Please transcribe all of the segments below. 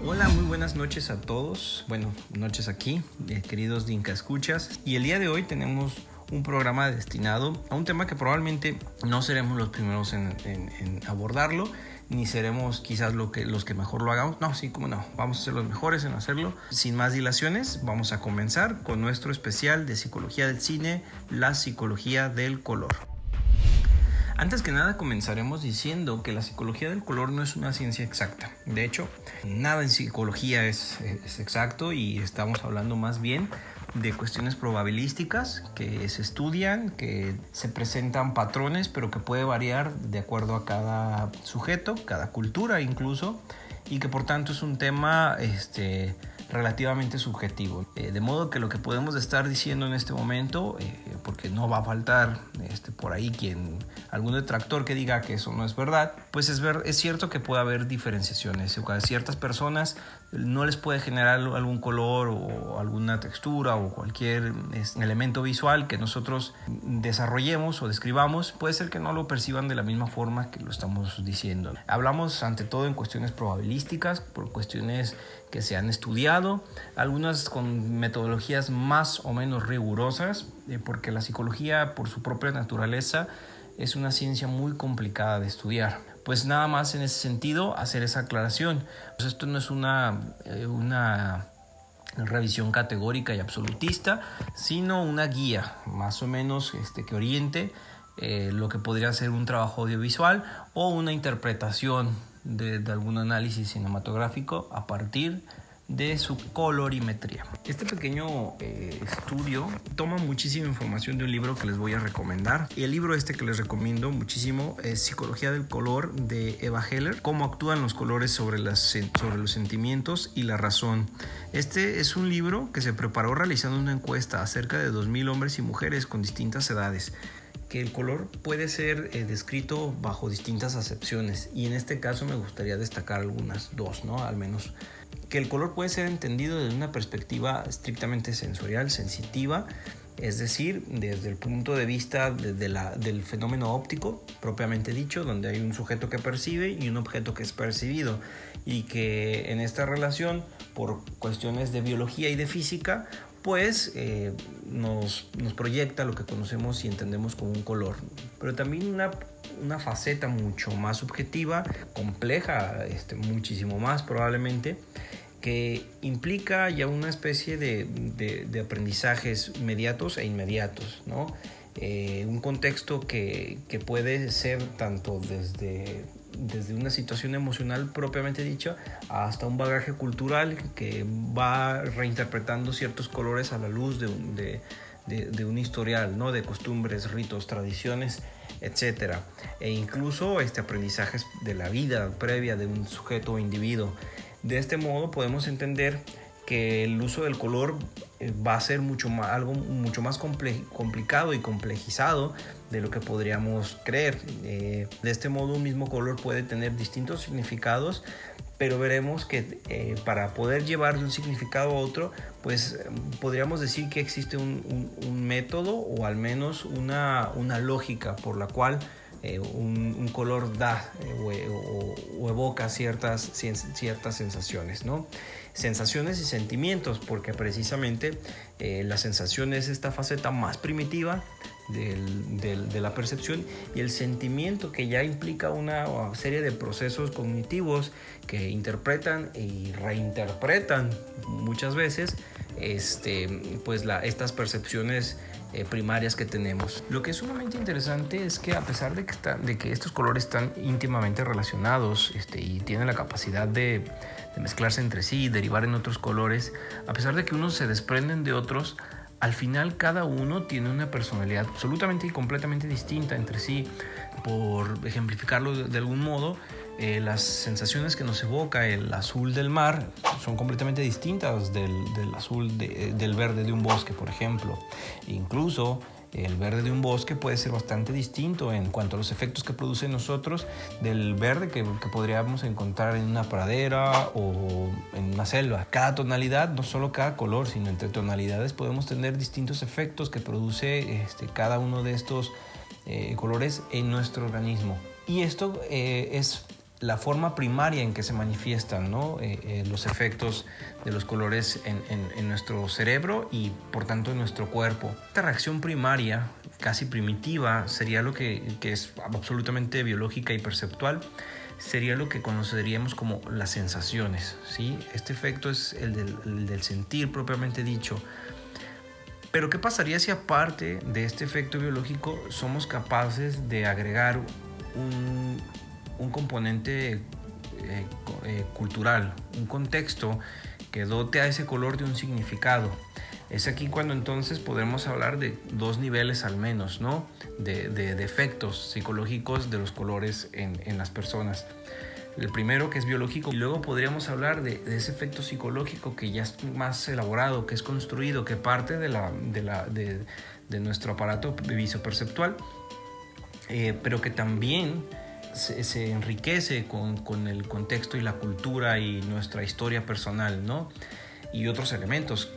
Hola, muy buenas noches a todos. Bueno, noches aquí, queridos Dinka Escuchas. Y el día de hoy tenemos un programa destinado a un tema que probablemente no seremos los primeros en abordarlo, ni seremos quizás los que mejor lo hagamos. No, sí, cómo no, vamos a ser los mejores en hacerlo. Sin más dilaciones, vamos a comenzar con nuestro especial de psicología del cine, la psicología del color. Antes que nada comenzaremos diciendo que la psicología del color no es una ciencia exacta. De hecho, nada en psicología es exacto y estamos hablando más bien de cuestiones probabilísticas que se estudian, que se presentan patrones, pero que puede variar de acuerdo a cada sujeto, cada cultura incluso, y que por tanto es un tema relativamente subjetivo. De modo que lo que podemos estar diciendo en este momento, porque no va a faltar por ahí algún detractor que diga que eso no es verdad, pues es cierto que puede haber diferenciaciones. A ciertas personas no les puede generar algún color o alguna textura o cualquier elemento visual que nosotros desarrollemos o describamos, puede ser que no lo perciban de la misma forma que lo estamos diciendo. Hablamos ante todo en cuestiones probabilísticas, por cuestiones que se han estudiado, algunas con metodologías más o menos rigurosas, porque la psicología por su propia naturaleza es una ciencia muy complicada de estudiar. Pues nada más en ese sentido hacer esa aclaración. Pues esto no es una revisión categórica y absolutista, sino una guía más o menos que oriente lo que podría ser un trabajo audiovisual o una interpretación de algún análisis cinematográfico a partir de su colorimetría. Este pequeño estudio toma muchísima información de un libro que les voy a recomendar. Y el libro que les recomiendo muchísimo es Psicología del color de Eva Heller, cómo actúan los colores sobre los sentimientos y la razón. Este es un libro que se preparó realizando una encuesta a cerca de 2,000 hombres y mujeres con distintas edades, que el color puede ser descrito bajo distintas acepciones, y en este caso me gustaría destacar algunas dos, ¿no? Al menos que el color puede ser entendido desde una perspectiva estrictamente sensorial, sensitiva, es decir, desde el punto de vista del fenómeno óptico propiamente dicho, donde hay un sujeto que percibe y un objeto que es percibido, y que en esta relación, por cuestiones de biología y de física, pues nos proyecta lo que conocemos y entendemos como un color. Pero también una faceta mucho más subjetiva, compleja, muchísimo más probablemente, que implica ya una especie de aprendizajes mediatos e inmediatos, ¿no? Un contexto que puede ser tanto desde una situación emocional propiamente dicha hasta un bagaje cultural que va reinterpretando ciertos colores a la luz de un historial, ¿no? De costumbres, ritos, tradiciones, etcétera, e incluso aprendizajes de la vida previa de un sujeto o individuo. De este modo podemos entender que el uso del color va a ser algo mucho más complicado y complejizado de lo que podríamos creer. De este modo, un mismo color puede tener distintos significados, pero veremos que para poder llevar de un significado a otro, pues podríamos decir que existe un método, o al menos una lógica por la cual un color da o evoca ciertas sensaciones, ¿no? Sensaciones y sentimientos, porque precisamente la sensación es esta faceta más primitiva de la percepción, y el sentimiento, que ya implica una serie de procesos cognitivos que interpretan y reinterpretan muchas veces estas percepciones primarias que tenemos. Lo que es sumamente interesante es que, a pesar de que estos colores están íntimamente relacionados y tienen la capacidad de mezclarse entre sí y derivar en otros colores, a pesar de que unos se desprenden de otros, al final cada uno tiene una personalidad absolutamente y completamente distinta entre sí. Por ejemplificarlo de algún modo, las sensaciones que nos evoca el azul del mar son completamente distintas del azul del verde de un bosque, por ejemplo. Incluso el verde de un bosque puede ser bastante distinto en cuanto a los efectos que produce en nosotros del verde que podríamos encontrar en una pradera o en una selva. Cada tonalidad, no solo cada color, sino entre tonalidades podemos tener distintos efectos que produce cada uno de estos colores en nuestro organismo. Y esto es la forma primaria en que se manifiestan, ¿no? Los efectos de los colores en nuestro cerebro y por tanto en nuestro cuerpo. Esta reacción primaria, casi primitiva, sería lo que es absolutamente biológica y perceptual, sería lo que conoceríamos como las sensaciones, ¿sí? Este efecto es el del sentir propiamente dicho. Pero ¿qué pasaría si aparte de este efecto biológico somos capaces de agregar un componente cultural, un contexto que dote a ese color de un significado? Es aquí cuando entonces podremos hablar de dos niveles al menos, ¿no? de efectos psicológicos de los colores en las personas. El primero, que es biológico, y luego podríamos hablar de ese efecto psicológico que ya es más elaborado, que es construido, que parte de nuestro aparato visoperceptual, pero que también se enriquece con el contexto y la cultura y nuestra historia personal, ¿no? Y otros elementos.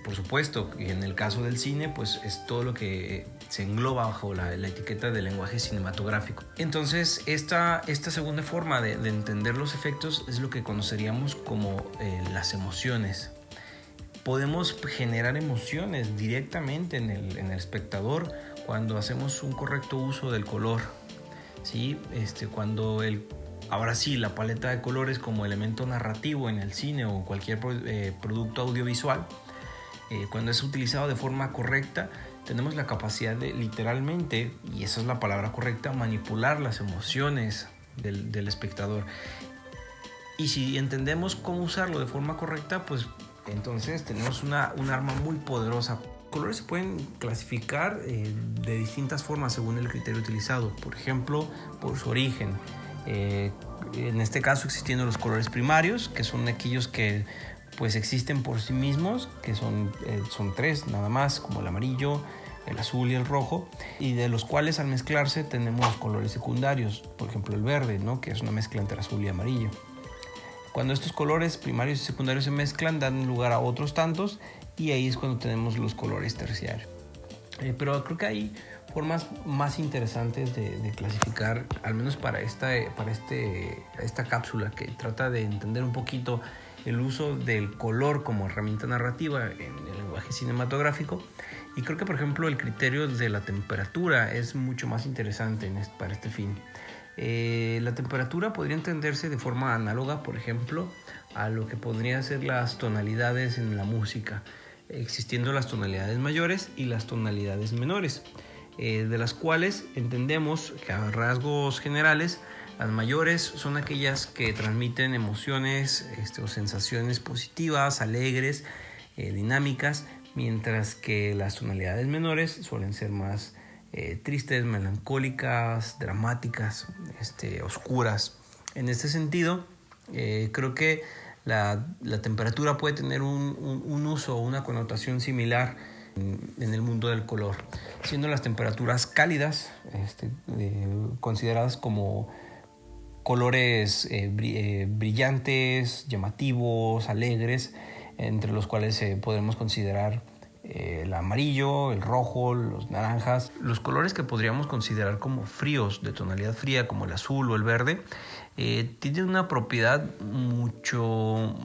Por supuesto, y en el caso del cine, pues es todo lo que se engloba bajo la etiqueta de lenguaje cinematográfico. Entonces, esta segunda forma de entender los efectos es lo que conoceríamos como las emociones. Podemos generar emociones directamente en el espectador cuando hacemos un correcto uso del color, ¿sí? Cuando ahora sí, la paleta de colores como elemento narrativo en el cine o cualquier producto audiovisual, cuando es utilizado de forma correcta, tenemos la capacidad de literalmente, y esa es la palabra correcta, manipular las emociones del espectador. Y si entendemos cómo usarlo de forma correcta, pues entonces tenemos un arma muy poderosa. Los colores se pueden clasificar de distintas formas según el criterio utilizado. Por ejemplo, por su origen. En este caso existiendo los colores primarios, que son aquellos que pues existen por sí mismos, que son tres nada más, como el amarillo, el azul y el rojo, y de los cuales al mezclarse tenemos colores secundarios, por ejemplo el verde, ¿no? Que es una mezcla entre azul y amarillo. Cuando estos colores primarios y secundarios se mezclan, dan lugar a otros tantos, y ahí es cuando tenemos los colores terciarios. Pero creo que hay formas más interesantes de clasificar, al menos para esta cápsula que trata de entender un poquito el uso del color como herramienta narrativa en el lenguaje cinematográfico. Y creo que, por ejemplo, el criterio de la temperatura es mucho más interesante para este fin. La temperatura podría entenderse de forma análoga, por ejemplo, a lo que podrían ser las tonalidades en la música, existiendo las tonalidades mayores y las tonalidades menores, de las cuales entendemos que a rasgos generales las mayores son aquellas que transmiten emociones o sensaciones positivas, alegres, dinámicas, mientras que las tonalidades menores suelen ser más tristes, melancólicas, dramáticas, oscuras. En este sentido, creo que la temperatura puede tener un uso o una connotación similar en el mundo del color, siendo las temperaturas cálidas consideradas como colores brillantes, llamativos, alegres, entre los cuales podemos considerar el amarillo, el rojo, los naranjas. Los colores que podríamos considerar como fríos, de tonalidad fría, como el azul o el verde, tienen una propiedad mucho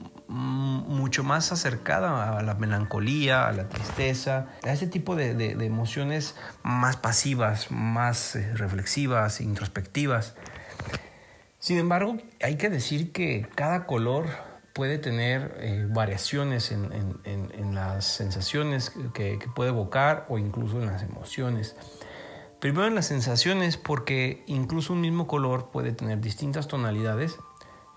más acercada a la melancolía, a la tristeza, a ese tipo de emociones más pasivas, más reflexivas, introspectivas. Sin embargo, hay que decir que cada color puede tener variaciones en las sensaciones que puede evocar o incluso en las emociones. Primero en las sensaciones, porque incluso un mismo color puede tener distintas tonalidades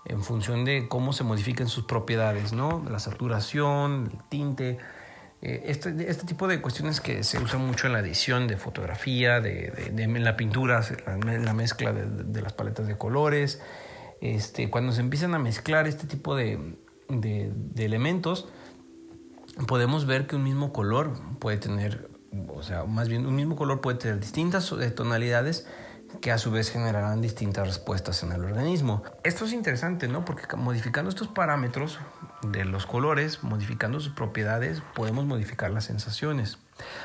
en función de cómo se modifican sus propiedades, ¿no? La saturación, el tinte, este tipo de cuestiones que se usan mucho en la edición de fotografía, en la pintura, en la mezcla de las paletas de colores. Cuando se empiezan a mezclar este tipo de elementos, podemos ver que un mismo color puede tener, un mismo color puede tener distintas tonalidades que a su vez generarán distintas respuestas en el organismo. Esto es interesante, ¿no? Porque modificando estos parámetros de los colores, modificando sus propiedades, podemos modificar las sensaciones.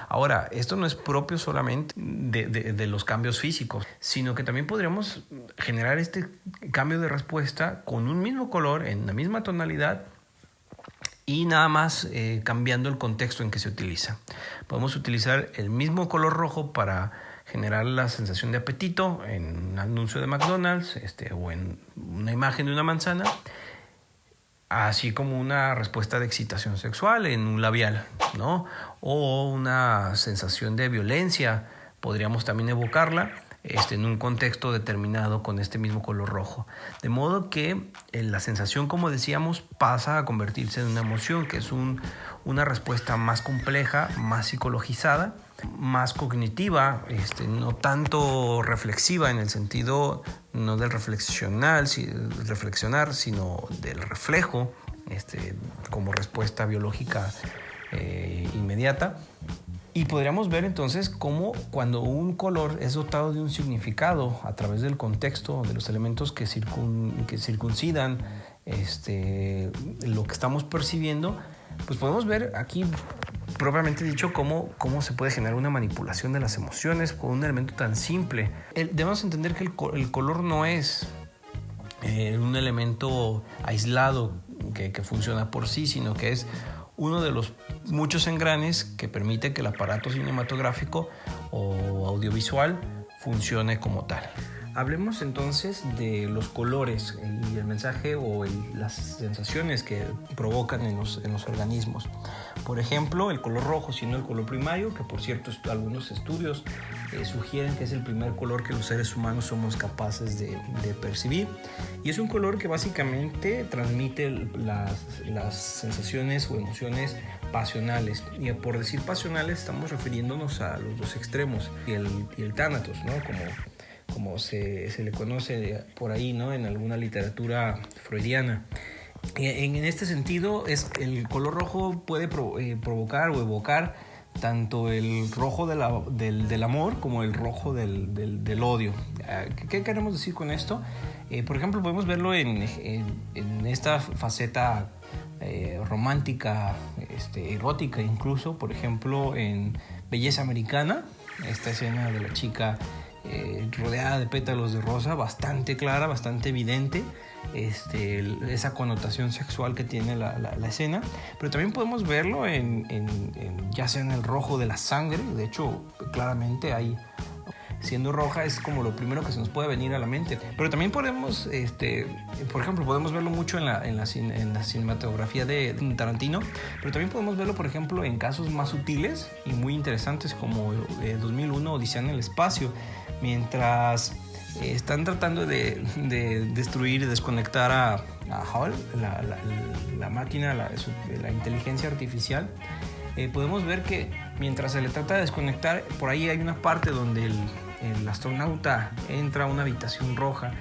Ahora, esto no es propio solamente de los cambios físicos, sino que también podríamos generar este cambio de respuesta con un mismo color, en la misma tonalidad, y nada más cambiando el contexto en que se utiliza. Podemos utilizar el mismo color rojo para generar la sensación de apetito en un anuncio de McDonald's o en una imagen de una manzana, así como una respuesta de excitación sexual en un labial, ¿no? O una sensación de violencia, podríamos también evocarla en un contexto determinado con este mismo color rojo. De modo que la sensación, como decíamos, pasa a convertirse en una emoción, que es una respuesta más compleja, más psicologizada, más cognitiva, no tanto reflexiva en el sentido no del reflexionar, sino del reflejo, como respuesta biológica inmediata. Y podríamos ver entonces cómo cuando un color es dotado de un significado a través del contexto, de los elementos que circuncidan lo que estamos percibiendo, pues podemos ver aquí propiamente dicho cómo se puede generar una manipulación de las emociones con un elemento tan simple. Debemos entender que el color no es un elemento aislado que funciona por sí, sino que es uno de los muchos engranes que permite que el aparato cinematográfico o audiovisual funcione como tal. Hablemos entonces de los colores y el mensaje o las sensaciones que provocan en los organismos. Por ejemplo, el color rojo siendo el color primario, que por cierto algunos estudios sugieren que es el primer color que los seres humanos somos capaces de percibir. Y es un color que básicamente transmite las sensaciones o emociones pasionales. Y por decir pasionales estamos refiriéndonos a los dos extremos y el tánatos, ¿no? Como se le conoce por ahí, ¿no? En alguna literatura freudiana. En este sentido, el color rojo puede provocar o evocar tanto el rojo del amor como el rojo del odio. ¿Qué queremos decir con esto? Por ejemplo, podemos verlo en esta faceta romántica, erótica incluso. Por ejemplo, en Belleza Americana, esta escena de la chica rodeada de pétalos de rosa, bastante clara, bastante evidente, esa connotación sexual que tiene la escena. Pero también podemos verlo ya sea en el rojo de la sangre. De hecho, claramente hay, siendo roja, es como lo primero que se nos puede venir a la mente. Pero también podemos, por ejemplo, podemos verlo mucho en la cinematografía de Tarantino, pero también podemos verlo, por ejemplo, en casos más sutiles y muy interesantes como 2001, Odisea en el espacio, mientras están tratando de destruir y desconectar a HAL, la máquina, la inteligencia artificial. Podemos ver que mientras se le trata de desconectar, por ahí hay una parte donde el astronauta entra a una habitación roja,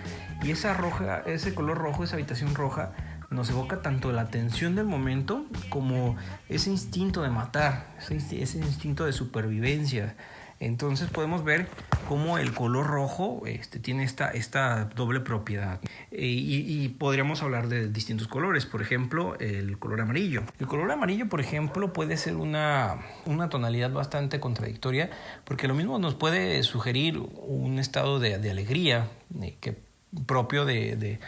y ese color rojo, esa habitación roja, nos evoca tanto la tensión del momento como ese instinto de matar, ese instinto de supervivencia. Entonces podemos ver cómo el color rojo tiene esta doble propiedad. Y podríamos hablar de distintos colores. Por ejemplo, el color amarillo. El color amarillo, por ejemplo, puede ser una tonalidad bastante contradictoria, porque lo mismo nos puede sugerir un estado de alegría que propio de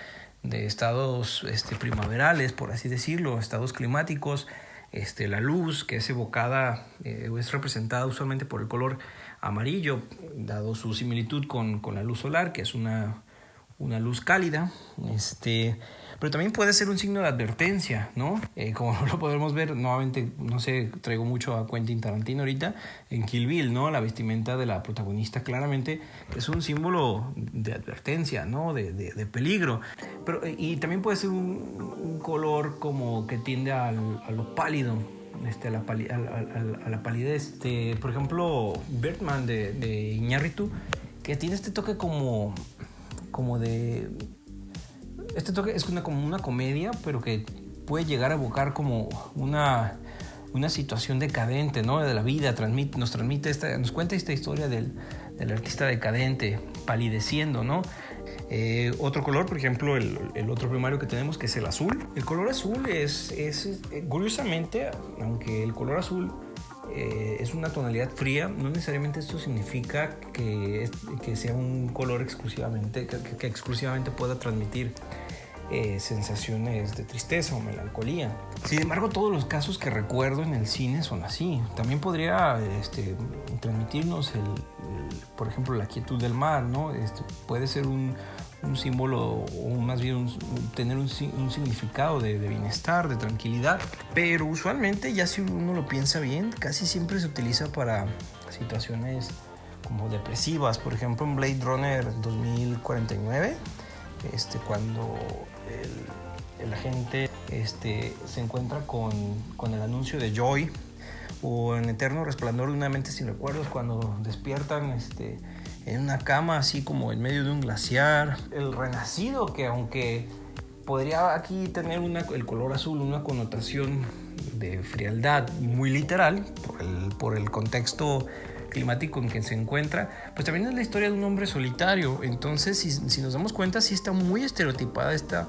estados primaverales, por así decirlo, estados climáticos. La luz, que es evocada o es representada usualmente por el color amarillo, dado su similitud con la luz solar, que es una luz cálida. Pero también puede ser un signo de advertencia, ¿no? Como lo podemos ver nuevamente, no sé, traigo mucho a Quentin Tarantino ahorita, en Kill Bill, ¿no? La vestimenta de la protagonista claramente es un símbolo de advertencia, ¿no? De peligro. Y también puede ser un color como que tiende a lo pálido, a la palidez. Por ejemplo, Birdman de Iñárritu, que tiene este toque como de... Este toque es como una comedia, pero que puede llegar a evocar como una situación decadente, ¿no? De la vida. Nos cuenta esta historia del artista decadente palideciendo, ¿no? Otro color, por ejemplo, el otro primario que tenemos, que es el azul. El color azul es curiosamente, aunque el color azul es una tonalidad fría, no necesariamente esto significa que sea un color exclusivamente, que exclusivamente pueda transmitir sensaciones de tristeza o melancolía. Sin embargo, todos los casos que recuerdo en el cine son así. También podría transmitirnos por ejemplo, la quietud del mar, ¿no? Puede ser un símbolo, o más bien tener un significado de bienestar, de tranquilidad, pero usualmente, ya si uno lo piensa bien, casi siempre se utiliza para situaciones como depresivas. Por ejemplo, en Blade Runner 2049, cuando el agente se encuentra con el anuncio de Joy, o en Eterno Resplandor de una mente sin recuerdos, cuando despiertan en una cama así como en medio de un glaciar. El renacido, que aunque podría aquí tener el color azul una connotación de frialdad muy literal por el contexto climático en que se encuentra, pues también es la historia de un hombre solitario. Entonces, si nos damos cuenta, sí está muy estereotipada esta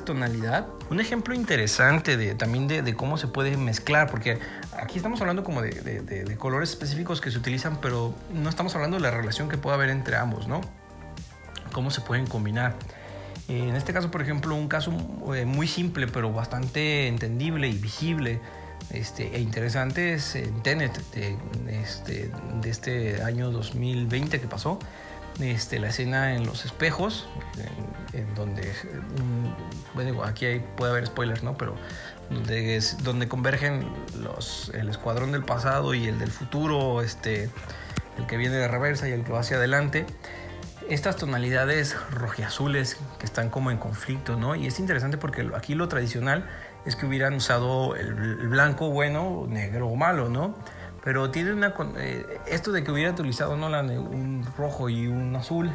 tonalidad. Un ejemplo interesante también de cómo se puede mezclar, porque aquí estamos hablando como de colores específicos que se utilizan, pero no estamos hablando de la relación que puede haber entre ambos, ¿no? Cómo se pueden combinar. En este caso, por ejemplo, un caso muy simple, pero bastante entendible y visible e interesante es Tenet de este año 2020 que pasó. La escena en los espejos, en donde, bueno, aquí puede haber spoilers, ¿no? Pero donde convergen el escuadrón del pasado y el del futuro, el que viene de reversa y el que va hacia adelante. Estas tonalidades rojiazules que están como en conflicto, ¿no? Y es interesante porque aquí lo tradicional es que hubieran usado el blanco bueno, negro o malo, ¿no? Pero tiene esto de que hubiera utilizado, ¿no?, un rojo y un azul,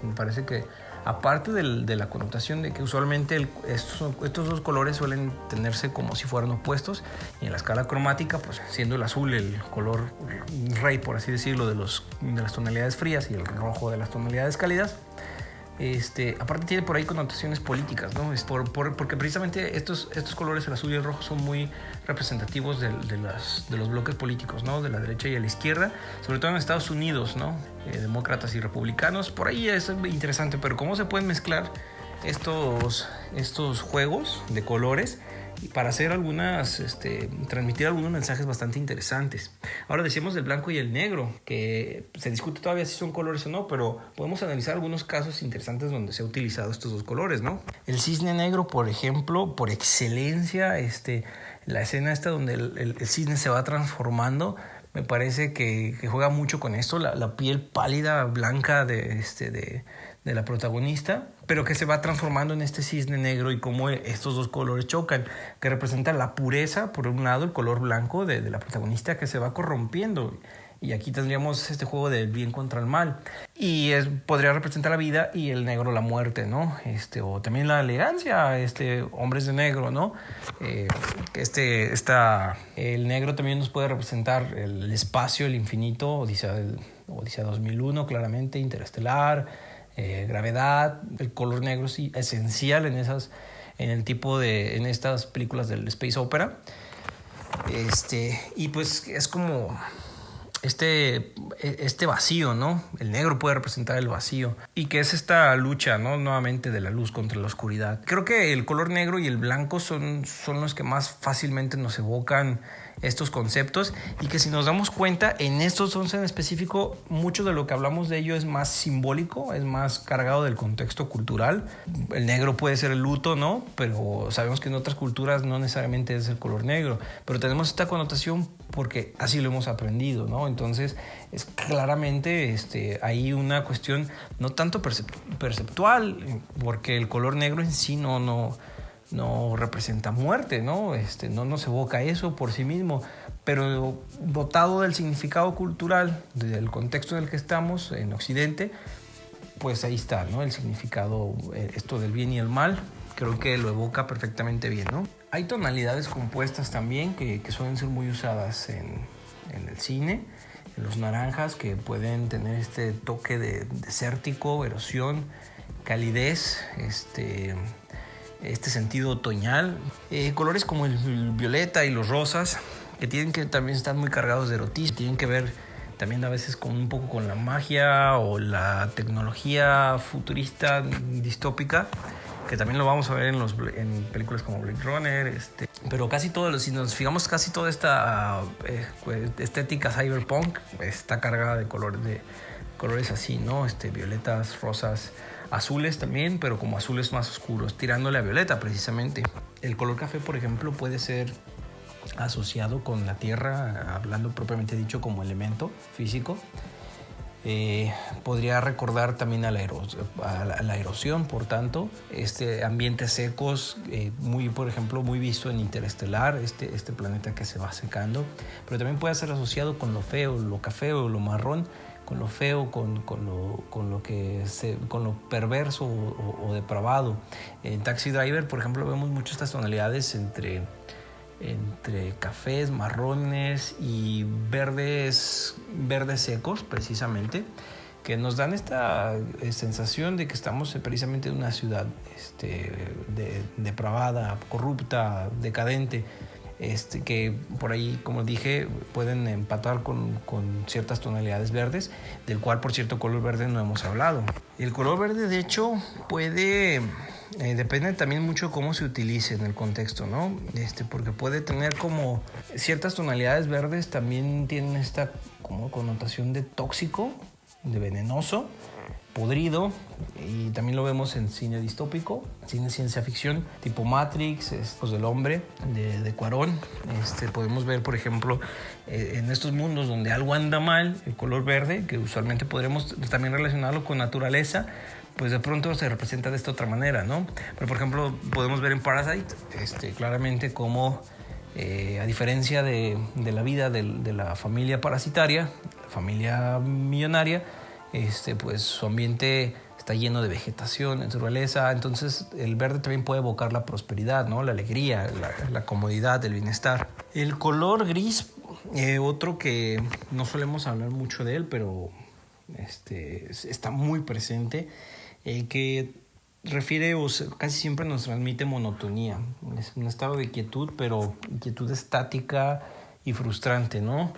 me parece que aparte de la connotación de que usualmente estos dos colores suelen tenerse como si fueran opuestos, y en la escala cromática, pues siendo el azul el color rey, por así decirlo, de las tonalidades frías, y el rojo de las tonalidades cálidas, aparte tiene por ahí connotaciones políticas, ¿no? Porque precisamente estos colores, el azul y el rojo, son muy representativos de los bloques políticos, ¿no? De la derecha y de la izquierda, sobre todo en Estados Unidos, ¿no? Demócratas y republicanos. Por ahí es interesante, pero cómo se pueden mezclar estos juegos de colores para hacer transmitir algunos mensajes bastante interesantes. Ahora decíamos del blanco y el negro, que se discute todavía si son colores o no, pero podemos analizar algunos casos interesantes donde se ha utilizado estos dos colores, ¿no? El cisne negro, por ejemplo, por excelencia, la escena donde el cisne se va transformando, me parece que juega mucho con esto, la piel pálida, blanca de la protagonista, pero que se va transformando en este cisne negro, y cómo estos dos colores chocan, que representan la pureza, por un lado, el color blanco de la protagonista, que se va corrompiendo. Y aquí tendríamos este juego del bien contra el mal. Y podría representar la vida, y el negro la muerte, ¿no? O también la elegancia, hombres de negro, ¿no? El negro también nos puede representar el espacio, el infinito, Odisea 2001, claramente, Interestelar, Gravedad. El color negro es esencial en estas películas del space opera. Y pues es como este vacío, ¿no? El negro puede representar el vacío, y que es esta lucha, ¿no?, nuevamente, de la luz contra la oscuridad. Creo que el color negro y el blanco son los que más fácilmente nos evocan estos conceptos, y que, si nos damos cuenta, en estos 11 en específico, mucho de lo que hablamos de ello es más simbólico, es más cargado del contexto cultural. El negro puede ser el luto, ¿no? Pero sabemos que en otras culturas no necesariamente es el color negro, pero tenemos esta connotación porque así lo hemos aprendido, ¿no? Entonces, es claramente hay una cuestión no tanto perceptual, porque el color negro en sí no representa muerte, ¿no? No nos evoca eso por sí mismo, pero dotado del significado cultural, del contexto en el que estamos, en Occidente, pues ahí está, ¿no? El significado, esto del bien y el mal, creo que lo evoca perfectamente bien, ¿no? Hay tonalidades compuestas también que suelen ser muy usadas en el cine, en los naranjas, que pueden tener este toque de desértico, erosión, calidez, este sentido otoñal. Colores como el violeta y los rosas, que también están muy cargados de erotismo, tienen que ver también a veces un poco con la magia o la tecnología futurista distópica, que también lo vamos a ver en películas como Blade Runner. Pero si nos fijamos, casi toda esta estética cyberpunk está cargada de colores así, ¿no? Violetas, rosas, azules también, pero como azules más oscuros, tirándole a violeta precisamente. El color café, por ejemplo, puede ser asociado con la tierra, hablando propiamente dicho como elemento físico. Podría recordar también a la erosión, por tanto, ambientes secos, por ejemplo, muy visto en Interestelar, este planeta que se va secando, pero también puede ser asociado con lo feo, lo café o lo marrón, con lo feo, con lo perverso o depravado. En Taxi Driver, por ejemplo, vemos mucho estas tonalidades entre cafés, marrones y verdes secos, precisamente, que nos dan esta sensación de que estamos precisamente en una ciudad depravada, corrupta, decadente, que por ahí, como dije, pueden empatar con ciertas tonalidades verdes, del cual, por cierto, color verde no hemos hablado. El color verde, de hecho, depende también mucho cómo se utilice en el contexto, ¿no? Porque puede tener como ciertas tonalidades verdes, también tienen esta como connotación de tóxico, de venenoso, podrido, y también lo vemos en cine distópico, cine ciencia ficción, tipo Matrix, Los del Hombre, de Cuarón. Podemos ver, por ejemplo, en estos mundos donde algo anda mal, el color verde, que usualmente podremos también relacionarlo con naturaleza, pues de pronto se representa de esta otra manera, ¿no? Pero, por ejemplo, podemos ver en Parasite claramente cómo, a diferencia de la vida de la familia parasitaria, la familia millonaria, pues su ambiente está lleno de vegetación, naturaleza. Entonces el verde también puede evocar la prosperidad, ¿no? La alegría, la comodidad, el bienestar. El color gris, otro que no solemos hablar mucho de él, pero está muy presente, que refiere casi siempre nos transmite monotonía. Es un estado de quietud, pero quietud estática y frustrante, ¿no?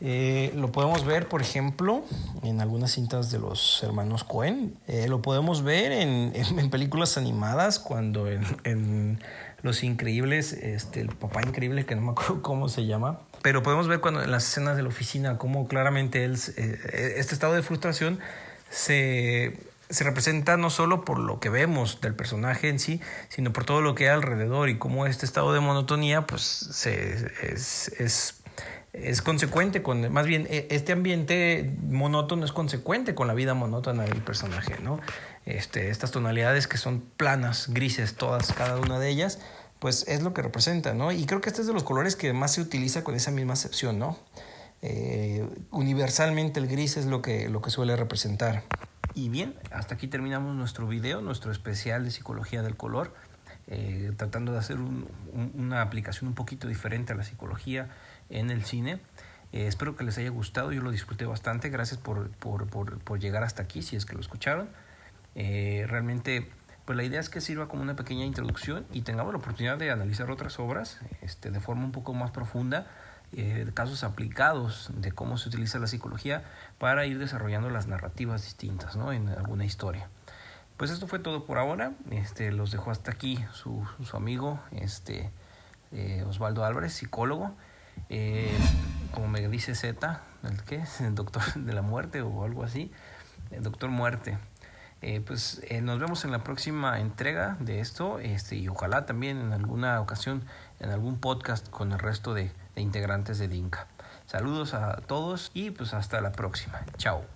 Lo podemos ver, por ejemplo, en algunas cintas de los hermanos Coen. Lo podemos ver en películas animadas, cuando en Los Increíbles, el papá increíble, que no me acuerdo cómo se llama, pero podemos ver cuando en las escenas de la oficina cómo claramente este estado de frustración se representa no solo por lo que vemos del personaje en sí, sino por todo lo que hay alrededor, y cómo este estado de monotonía pues es consecuente con, más bien, este ambiente monótono es consecuente con la vida monótona del personaje, ¿no? Estas tonalidades que son planas, grises, cada una de ellas, pues es lo que representa, ¿no? Y creo que este es de los colores que más se utiliza con esa misma acepción, ¿no? Universalmente el gris es lo que suele representar. Y bien, hasta aquí terminamos nuestro video, nuestro especial de psicología del color, tratando de hacer una aplicación un poquito diferente a la psicología en el cine. Espero que les haya gustado, yo lo disfruté bastante. Gracias por llegar hasta aquí, si es que lo escucharon. Realmente, pues la idea es que sirva como una pequeña introducción y tengamos la oportunidad de analizar otras obras de forma un poco más profunda, de casos aplicados de cómo se utiliza la psicología para ir desarrollando las narrativas distintas, ¿no?, en alguna historia. Pues esto fue todo por ahora. Los dejo hasta aquí su amigo Osvaldo Álvarez, psicólogo. Como me dice Z, el doctor de la muerte o algo así, el doctor muerte. Nos vemos en la próxima entrega de esto, y ojalá también en alguna ocasión en algún podcast con el resto de integrantes de DINCA. Saludos a todos y pues hasta la próxima. Chao.